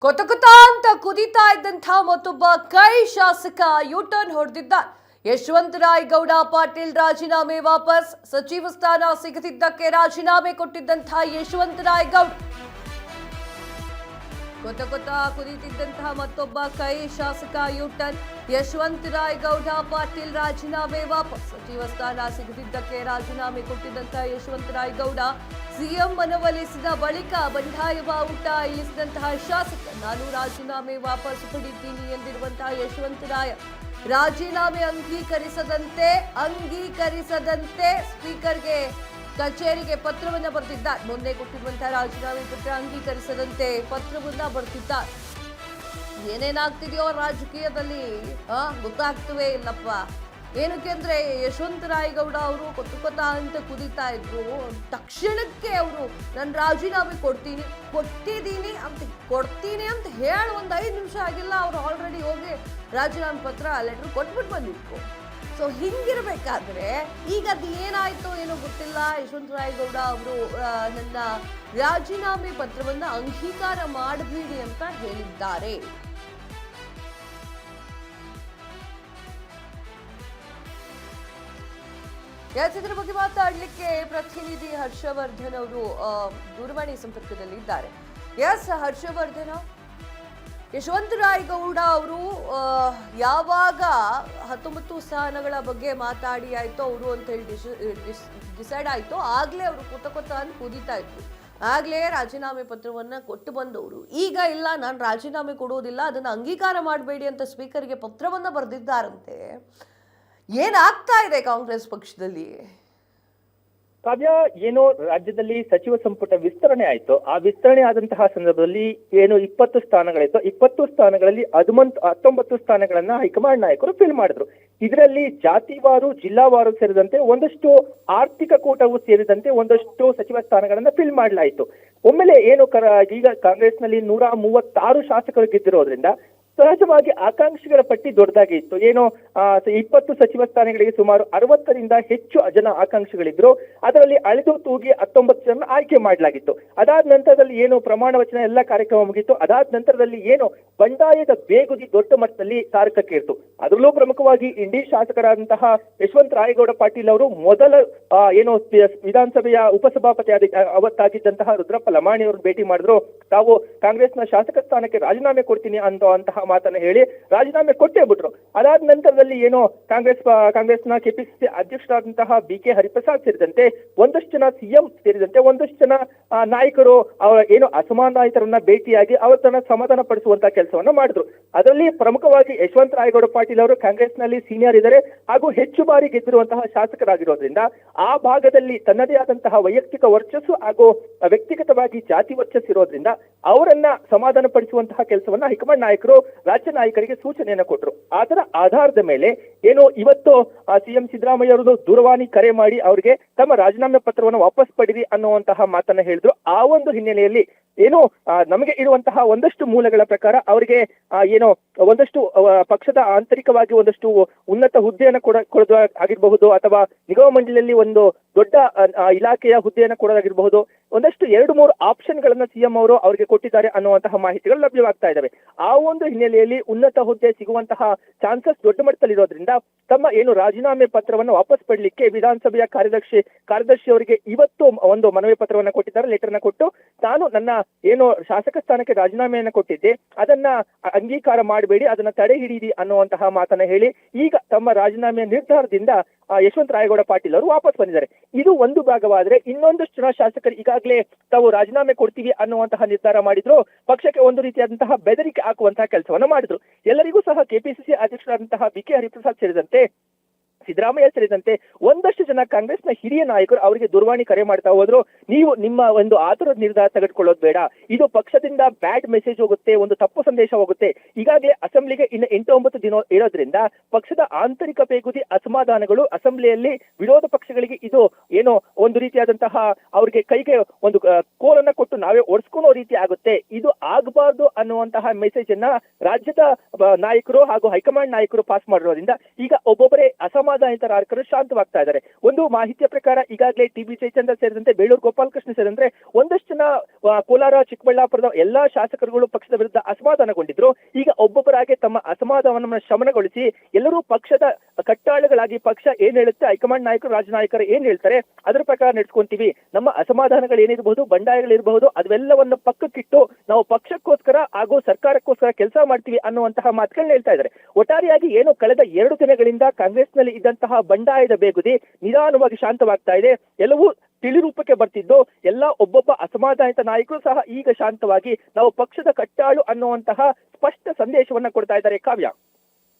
ಕೊತ ಅಂತ ಕುದೀತಾ ಇದ್ದಂಥ ಮತ್ತೊಬ್ಬ ಕೈ ಶಾಸಕ ಯೂಟರ್ನ್ ಹೊಡೆದಿದ್ದಾರೆ. ಯಶವಂತರಾಯಗೌಡ ಪಾಟೀಲ್ ರಾಜೀನಾಮೆ ವಾಪಸ್. ಸಚಿವ ಸ್ಥಾನ ಸಿಗದಿದ್ದಕ್ಕೆ ರಾಜೀನಾಮೆ ಕೊಟ್ಟಿದ್ದಂಥ ಯಶವಂತರಾಯಗೌಡ ಕೊತ ಕುದೀತಿದ್ದಂತಹ ಮತ್ತೊಬ್ಬ ಕೈ ಶಾಸಕ ಯೂಟರ್ನ್. ಯಶವಂತರಾಯಗೌಡ ಪಾಟೀಲ್ ರಾಜೀನಾಮೆ ವಾಪಸ್. ಸಚಿವ ಸ್ಥಾನ ಸಿಗದಿದ್ದಕ್ಕೆ ರಾಜೀನಾಮೆ ಕೊಟ್ಟಿದ್ದಂತಹ ಯಶವಂತರಾಯಗೌಡ ಸಿಎಂ ಮನವೊಲಿಸಿದ ಬಳಿಕ ಬಂಡಾಯ ಬಾವುಟ ಇಳಿಸಿದಂತಹ ಶಾಸಕ. ನಾನು ರಾಜೀನಾಮೆ ವಾಪಸ್ ಪಡೆಯುತ್ತೀನಿ ಎಂದಿರುವಂತಹ ಯಶವಂತರಾಯ ರಾಜೀನಾಮೆ ಅಂಗೀಕರಿಸದಂತೆ ಸ್ಪೀಕರ್ಗೆ ಕಚೇರಿಗೆ ಪತ್ರವನ್ನ ಬರೆದಿದ್ದಾರೆ. ಮೊನ್ನೆ ಕೊಟ್ಟಿರುವಂತಹ ರಾಜೀನಾಮೆ ಪತ್ರ ಅಂಗೀಕರಿಸದಂತೆ ಪತ್ರವನ್ನ ಬರೆದಿದ್ದಾರೆ. ಏನೇನಾಗ್ತಿದೆಯೋ ರಾಜಕೀಯದಲ್ಲಿ ಗೊತ್ತಾಗ್ತವೇ ಇಲ್ಲಪ್ಪ. ಏನಕ್ಕೆ ಅಂದ್ರೆ ಯಶವಂತರಾಯಗೌಡ ಅವರು ಕೊತ ಅಂತ ಕುದೀತಾ ಇದ್ರು. ತಕ್ಷಣಕ್ಕೆ ಅವರು ನಾನು ರಾಜೀನಾಮೆ ಕೊಡ್ತೀನಿ ಅಂತ ಹೇಳಿ ಒಂದು 5 ನಿಮಿಷ ಆಗಿಲ್ಲ, ಅವ್ರು ಆಲ್ರೆಡಿ ಹೋಗಿ ರಾಜೀನಾಮೆ ಪತ್ರ ಲೆಟರ್ ಕೊಟ್ಬಿಟ್ಟು ಬಂದಿತ್ತು. ಸೊ ಹಿಂಗಿರ್ಬೇಕಾದ್ರೆ ಈಗ ಅದು ಏನಾಯ್ತು ಏನೋ ಗೊತ್ತಿಲ್ಲ. ಯಶವಂತರಾಯಗೌಡ ಅವರು ನನ್ನ ರಾಜೀನಾಮೆ ಪತ್ರವನ್ನ ಅಂಗೀಕಾರ ಮಾಡಬೇಡಿ ಅಂತ ಹೇಳಿದ್ದಾರೆ. ಇದರ ಬಗ್ಗೆ ಮಾತಾಡಲಿಕ್ಕೆ ಪ್ರತಿನಿಧಿ ಹರ್ಷವರ್ಧನ್ ಅವರು ದೂರವಾಣಿ ಸಂಪರ್ಕದಲ್ಲಿ ಇದ್ದಾರೆ. ಹರ್ಷವರ್ಧನ್, ಯಶವಂತರಾಯಗೌಡ ಅವರು ಯಾವಾಗ 19 ಸ್ಥಾನಗಳ ಬಗ್ಗೆ ಮಾತಾಡಿ ಆಯ್ತು ಅವರು ಅಂತ ಹೇಳಿ ಡಿಸೈಡ್ ಆಯ್ತು, ಆಗ್ಲೇ ಅವರು ಕೊತ ಅಂತ ಕುದೀತಾ ಇದ್ರು. ಆಗ್ಲೇ ರಾಜೀನಾಮೆ ಪತ್ರವನ್ನ ಕೊಟ್ಟು ಬಂದವರು ಈಗ ಇಲ್ಲ ನಾನು ರಾಜೀನಾಮೆ ಕೊಡುವುದಿಲ್ಲ, ಅದನ್ನ ಅಂಗೀಕಾರ ಮಾಡಬೇಡಿ ಅಂತ ಸ್ಪೀಕರ್ಗೆ ಪತ್ರವನ್ನ ಬರೆದಿದ್ದಾರಂತೆ. ಏನಾಗ್ತಾ ಇದೆ ಕಾಂಗ್ರೆಸ್ ಪಕ್ಷದಲ್ಲಿ? ಕಾವ್ಯ, ಏನು ರಾಜ್ಯದಲ್ಲಿ ಸಚಿವ ಸಂಪುಟ ವಿಸ್ತರಣೆ ಆಯ್ತು, ಆ ವಿಸ್ತರಣೆ ಆದಂತಹ ಸಂದರ್ಭದಲ್ಲಿ ಏನು 20 ಸ್ಥಾನಗಳಿತ್ತು, 20 ಸ್ಥಾನಗಳಲ್ಲಿ 19 ಸ್ಥಾನಗಳನ್ನ ಹೈಕಮಾಂಡ್ ನಾಯಕರು ಫಿಲ್ ಮಾಡಿದ್ರು. ಇದರಲ್ಲಿ ಜಾತಿವಾರು, ಜಿಲ್ಲಾವಾರು ಸೇರಿದಂತೆ ಒಂದಷ್ಟು ಆರ್ಥಿಕ ಕೂಟವು ಸೇರಿದಂತೆ ಒಂದಷ್ಟು ಸಚಿವ ಸ್ಥಾನಗಳನ್ನ ಫಿಲ್ ಮಾಡಲಾಯಿತು. ಒಮ್ಮೆಲೆ ಏನು ಈಗ ಕಾಂಗ್ರೆಸ್ನಲ್ಲಿ 136 ಶಾಸಕರು ಗೆದ್ದಿರೋದ್ರಿಂದ ಸಹಜವಾಗಿ ಆಕಾಂಕ್ಷಿಗಳ ಪಟ್ಟಿ ದೊಡ್ಡದಾಗಿ ಇತ್ತು. ಏನು 20 ಸಚಿವ ಸ್ಥಾನಗಳಿಗೆ ಸುಮಾರು 60ರಿಂದ ಹೆಚ್ಚು ಜನ ಆಕಾಂಕ್ಷಿಗಳಿದ್ರು. ಅದರಲ್ಲಿ ಅಳೆದು ತೂಗಿ 19 ಜನ ಆಯ್ಕೆ ಮಾಡಲಾಗಿತ್ತು. ಅದಾದ ನಂತರದಲ್ಲಿ ಏನು ಪ್ರಮಾಣ ವಚನ ಎಲ್ಲ ಕಾರ್ಯಕ್ರಮ ಮುಗಿತು. ಅದಾದ ನಂತರದಲ್ಲಿ ಏನು ಬಂಡಾಯದ ಬೇಗುದಿ ದೊಡ್ಡ ಮಟ್ಟದಲ್ಲಿ ತಾರಕಕ್ಕೇರಿತು. ಅದರಲ್ಲೂ ಪ್ರಮುಖವಾಗಿ ಇಂಡಿ ಶಾಸಕರಾದಂತಹ ಯಶವಂತರಾಯಗೌಡ ಪಾಟೀಲ್ ಅವರು ಮೊದಲ ಏನು ವಿಧಾನಸಭೆಯ ಉಪಸಭಾಪತಿ ಅವತ್ತಾಗಿದ್ದಂತಹ ರುದ್ರಪ್ಪ ಲಮಾಣಿ ಅವರು ಭೇಟಿ ಮಾಡಿದ್ರು. ತಾವು ಕಾಂಗ್ರೆಸ್ನ ಶಾಸಕ ಸ್ಥಾನಕ್ಕೆ ರಾಜೀನಾಮೆ ಕೊಡ್ತೀನಿ ಅಂತಹ ಮಾತನ್ನ ಹೇಳಿ ರಾಜೀನಾಮೆ ಕೊಟ್ಟೇ ಬಿಟ್ರು. ಅದಾದ ನಂತರದಲ್ಲಿ ಏನು ಕಾಂಗ್ರೆಸ್ನ ಕೆಪಿಸಿಸಿ ಅಧ್ಯಕ್ಷರಾದಂತಹ BK ಹರಿಪ್ರಸಾದ್ ಸೇರಿದಂತೆ ಒಂದಷ್ಟು ಜನ ಸಿಎಂ ಸೇರಿದಂತೆ ಒಂದಷ್ಟು ಜನ ನಾಯಕರು ಅವರ ಏನು ಅಸಮಾಧಾನಿತರನ್ನ ಭೇಟಿಯಾಗಿ ಅವರನ್ನ ಸಮಾಧಾನ ಪಡಿಸುವಂತಹ ಕೆಲಸವನ್ನ ಮಾಡಿದ್ರು. ಅದರಲ್ಲಿ ಪ್ರಮುಖವಾಗಿ ಯಶವಂತರಾಯಗೌಡ ಪಾಟೀಲ್ ಅವರು ಕಾಂಗ್ರೆಸ್ನಲ್ಲಿ ಸೀನಿಯರ್ ಇದ್ದಾರೆ ಹಾಗೂ ಹೆಚ್ಚು ಬಾರಿ ಗೆದ್ದಿರುವಂತಹ ಶಾಸಕರಾಗಿರೋದ್ರಿಂದ ಆ ಭಾಗದಲ್ಲಿ ತನ್ನದೇ ಆದಂತಹ ವೈಯಕ್ತಿಕ ವರ್ಚಸ್ಸು ಹಾಗೂ ವ್ಯಕ್ತಿಗತವಾಗಿ ಜಾತಿ ವರ್ಚಸ್ಸು ಇರೋದ್ರಿಂದ ಅವರನ್ನ ಸಮಾಧಾನ ಪಡಿಸುವಂತಹ ಕೆಲಸವನ್ನ ಹೈಕಮಾಂಡ್ ನಾಯಕರು ರಾಜ್ಯ ನಾಯಕರಿಗೆ ಸೂಚನೆಯನ್ನು ಕೊಟ್ಟರು. ಅದರ ಆಧಾರದ ಮೇಲೆ ಏನು ಇವತ್ತು ಸಿಎಂ ಸಿದ್ದರಾಮಯ್ಯ ಅವರು ದೂರವಾಣಿ ಕರೆ ಮಾಡಿ ಅವರಿಗೆ ತಮ್ಮ ರಾಜೀನಾಮೆ ಪತ್ರವನ್ನು ವಾಪಸ್ ಪಡೆಯಿರಿ ಅನ್ನುವಂತಹ ಮಾತನ್ನ ಹೇಳಿದ್ರು. ಆ ಒಂದು ಹಿನ್ನೆಲೆಯಲ್ಲಿ ಏನು ನಮಗೆ ಇರುವಂತಹ ಒಂದಷ್ಟು ಮೂಲಗಳ ಪ್ರಕಾರ ಅವರಿಗೆ ಏನು ಒಂದಷ್ಟು ಪಕ್ಷದ ಆಂತರಿಕವಾಗಿ ಒಂದಷ್ಟು ಉನ್ನತ ಹುದ್ದೆಯನ್ನು ಕೊಡೋದು ಆಗಿರಬಹುದು, ಅಥವಾ ನಿಗಮ ಮಂಡಳಿಯಲ್ಲಿ ಒಂದು ದೊಡ್ಡ ಇಲಾಖೆಯ ಹುದ್ದೆಯನ್ನು ಕೊಡೋದಾಗಿರಬಹುದು. ಒಂದಷ್ಟು 2-3 ಆಪ್ಷನ್ ಗಳನ್ನ ಸಿಎಂ ಅವರು ಅವರಿಗೆ ಕೊಟ್ಟಿದ್ದಾರೆ ಅನ್ನುವಂತಹ ಮಾಹಿತಿಗಳು ಲಭ್ಯವಾಗ್ತಾ ಇದ್ದಾವೆ. ಆ ಒಂದು ಹಿನ್ನೆಲೆಯಲ್ಲಿ ಉನ್ನತ ಹುದ್ದೆ ಸಿಗುವಂತಹ ಚಾನ್ಸಸ್ ದೊಡ್ಡ ಮಟ್ಟದಲ್ಲಿರೋದ್ರಿಂದ ತಮ್ಮ ಏನು ರಾಜೀನಾಮೆ ಪತ್ರವನ್ನು ವಾಪಸ್ ಪಡಲಿಕ್ಕೆ ವಿಧಾನಸಭೆಯ ಕಾರ್ಯದರ್ಶಿ ಅವರಿಗೆ ಇವತ್ತು ಒಂದು ಮನವಿ ಪತ್ರವನ್ನು ಕೊಟ್ಟಿದ್ದಾರೆ, ಲೆಟರ್ನ ಕೊಟ್ಟು ತಾನು ನನ್ನ ಏನು ಶಾಸಕ ಸ್ಥಾನಕ್ಕೆ ರಾಜೀನಾಮೆಯನ್ನು ಕೊಟ್ಟಿದ್ದೆ ಅದನ್ನ ಅಂಗೀಕಾರ ಮಾಡಬೇಡಿ, ಅದನ್ನ ತಡೆ ಹಿಡಿಯಿರಿ ಅನ್ನುವಂತಹ ಮಾತನ್ನ ಹೇಳಿ ಈಗ ತಮ್ಮ ರಾಜೀನಾಮೆಯ ನಿರ್ಧಾರದಿಂದ ಯಶವಂತರಾಯಗೌಡ ಪಾಟೀಲ್ ಅವರು ವಾಪಸ್ ಬಂದಿದ್ದಾರೆ. ಇದು ಒಂದು ಭಾಗವಾದ್ರೆ ಇನ್ನೊಂದಷ್ಟು ಜನ ಶಾಸಕರು ಈಗಾಗಲೇ ತಾವು ರಾಜೀನಾಮೆ ಕೊಡ್ತೀವಿ ಅನ್ನುವಂತಹ ನಿರ್ಧಾರ ಮಾಡಿದ್ರು. ಪಕ್ಷಕ್ಕೆ ಒಂದು ರೀತಿಯಾದಂತಹ ಬೆದರಿಕೆ ಹಾಕುವಂತಹ ಕೆಲಸವನ್ನ ಮಾಡಿದ್ರು. ಎಲ್ಲರಿಗೂ ಸಹ ಕೆಪಿಸಿಸಿ ಅಧ್ಯಕ್ಷರಾದಂತಹ BK ಹರಿಪ್ರಸಾದ್ ಸೇರಿದಂತೆ ಸಿದ್ದರಾಮಯ್ಯ ಸೇರಿದಂತೆ ಒಂದಷ್ಟು ಜನ ಕಾಂಗ್ರೆಸ್ನ ಹಿರಿಯ ನಾಯಕರು ಅವರಿಗೆ ದೂರವಾಣಿ ಕರೆ ಮಾಡ್ತಾ ಹೋದ್ರು. ನೀವು ನಿಮ್ಮ ಒಂದು ಆತುರದ ನಿರ್ಧಾರ ತೆಗೆದುಕೊಳ್ಳೋದು ಬೇಡ, ಇದು ಪಕ್ಷದಿಂದ ಬ್ಯಾಡ್ ಮೆಸೇಜ್ ಹೋಗುತ್ತೆ, ಒಂದು ತಪ್ಪು ಸಂದೇಶ ಹೋಗುತ್ತೆ. ಈಗಾಗಲೇ ಅಸೆಂಬ್ಲಿಗೆ ಇನ್ನು 8-9 ದಿನ ಇರೋದ್ರಿಂದ ಪಕ್ಷದ ಆಂತರಿಕ ಬೇಗುದಿ ಅಸಮಾಧಾನಗಳು ಅಸೆಂಬ್ಲಿಯಲ್ಲಿ ವಿರೋಧ ಪಕ್ಷಗಳಿಗೆ ಇದು ಏನೋ ಒಂದು ರೀತಿಯಾದಂತಹ ಅವ್ರಿಗೆ ಕೈಗೆ ಒಂದು ಕೋಲನ್ನ ಕೊಟ್ಟು ನಾವೇ ಒಡ್ಸ್ಕೊಳ್ಳೋ ರೀತಿ ಆಗುತ್ತೆ. ಇದು ಆಗಬಾರ್ದು ಅನ್ನುವಂತಹ ಮೆಸೇಜ್ ಅನ್ನ ರಾಜ್ಯದ ನಾಯಕರು ಹಾಗೂ ಹೈಕಮಾಂಡ್ ನಾಯಕರು ಪಾಸ್ ಮಾಡಿರೋದ್ರಿಂದ ಈಗ ಒಬ್ಬೊಬ್ಬರೇ ಅಸಮಾಧಾನಿತ ನಾಯಕರು ಶಾಂತವಾಗ್ತಾ ಇದ್ದಾರೆ. ಒಂದು ಮಾಹಿತಿಯ ಪ್ರಕಾರ ಈಗಾಗಲೇ ಟಿ.ಬಿ. ಜಯಚಂದ್ರ ಸೇರಿದಂತೆ ಬೇಳೂರು ಗೋಪಾಲಕೃಷ್ಣ ಸೇರಿದಂತೆ ಒಂದಷ್ಟು ಜನ ಕೋಲಾರ, ಚಿಕ್ಕಬಳ್ಳಾಪುರದ ಎಲ್ಲಾ ಶಾಸಕರುಗಳು ಪಕ್ಷದ ವಿರುದ್ಧ ಅಸಮಾಧಾನಗೊಂಡಿದ್ರು. ಈಗ ಒಬ್ಬೊಬ್ಬರಾಗಿ ತಮ್ಮ ಅಸಮಾಧಾನವನ್ನು ಶಮನಗೊಳಿಸಿ ಎಲ್ಲರೂ ಪಕ್ಷದ ಕಟ್ಟಾಳುಗಳಾಗಿ ಪಕ್ಷ ಏನ್ ಹೇಳುತ್ತೆ, ಹೈಕಮಾಂಡ್ ನಾಯಕರು, ರಾಜ್ಯ ನಾಯಕರು ಏನ್ ಹೇಳ್ತಾರೆ ಅದರ ಪ್ರಕಾರ ನಡೆಸ್ಕೊಂತೀವಿ. ನಮ್ಮ ಅಸಮಾಧಾನಗಳು ಏನಿರಬಹುದು, ಬಂಡಾಯಗಳಿರಬಹುದು, ಅದೆಲ್ಲವನ್ನು ಪಕ್ಕಕ್ಕಿಟ್ಟು ನಾವು ಪಕ್ಷಕ್ಕೋಸ್ಕರ ಹಾಗೂ ಸರ್ಕಾರಕ್ಕೋಸ್ಕರ ಕೆಲಸ ಮಾಡ್ತೀವಿ ಅನ್ನುವಂತಹ ಮಾತುಗಳನ್ನ ಹೇಳ್ತಾ ಇದ್ದಾರೆ. ಒಟ್ಟಾರೆಯಾಗಿ ಏನು ಕಳೆದ 2 ದಿನಗಳಿಂದ ಕಾಂಗ್ರೆಸ್ನಲ್ಲಿ ಇದ್ದಂತಹ ಬಂಡಾಯದ ಬೇಗುದಿ ನಿಧಾನವಾಗಿ ಶಾಂತವಾಗ್ತಾ ಇದೆ. ಎಲ್ಲವೂ ತಿಳಿರೂಪಕ್ಕೆ ಬರ್ತಿದ್ದು ಎಲ್ಲ ಒಬ್ಬೊಬ್ಬ ಅಸಮಾಧಾನಿತ ನಾಯಕರು ಸಹ ಈಗ ಶಾಂತವಾಗಿ ನಾವು ಪಕ್ಷದ ಕಟ್ಟಾಳು ಅನ್ನುವಂತಹ ಸ್ಪಷ್ಟ ಸಂದೇಶವನ್ನ ಕೊಡ್ತಾ ಇದ್ದಾರೆ. ಕಾವ್ಯ.